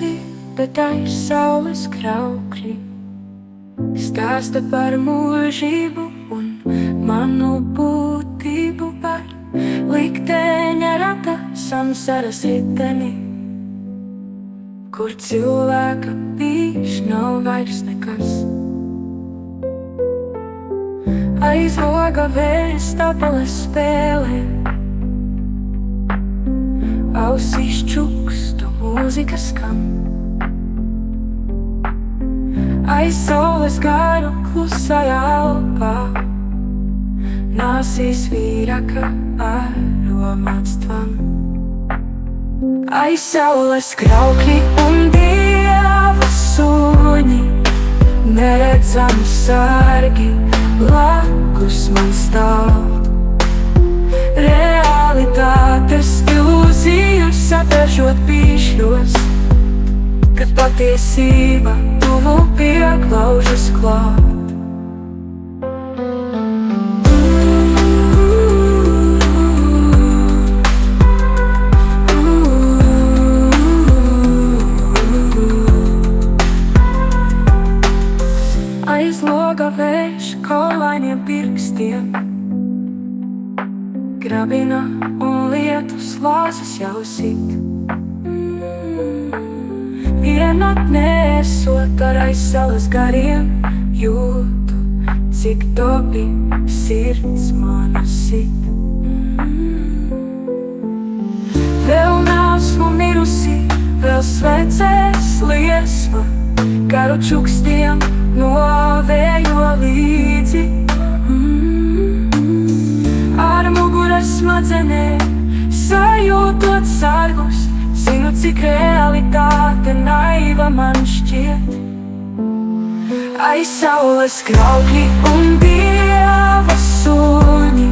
debesis, bet aiz saules kraukļi stāsta par mūžību un manu būtību, par likteņa rata samsaras riteni, kur cilvēka bijis nav vairs nekas. Aiz loga vējš tapeles spēlē, ausīs čukstu mūzika skan. Aiz saules garu klusajā alpā nāsīs vīraka aromāts tvam. Aiz saules kraukļi un dieva suņi, neredzami sargi blakus man stāv. Realitātes ilūziju sapežot pīšļos, kad patiesība tuvu pieklaužas klāt. Aiz loga vējš kaulainiem pirkstiem grabina un lietus lāzas jau sit. Vienatnē esot ar aiz salas gariem, jūtu, cik topi sirds mana sit. Vēl neesmu mirusi, vēl svecēs liesma, garu čukstiem no vējo līdzi. Ar muguras smadzenē sajūtot sargus, zinu, cik realitāte naiva man šķiet. Aiz saules kraukļi un dieva suņi,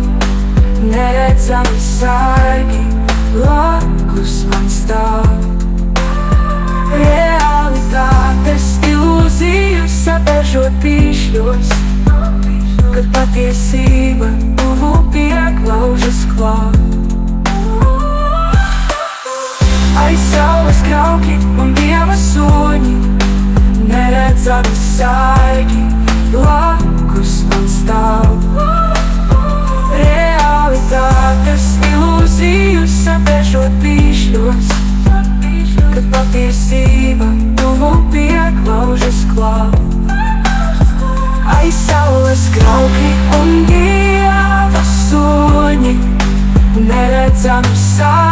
neredzami sargi blakus man stāv. Realitātes ilūziju sapežot pīšļos, kad patiesība tuvu pieklaužas klāt. Aiz saules kraukļi un dieva suņi, neredzami sargi blakus man stāv. Realitātes ilūziju sapežot pīšļos, kad patiesība tuvu pieklaužas klāt. Aiz saules kraukļi un dieva suņi, neredzami sargi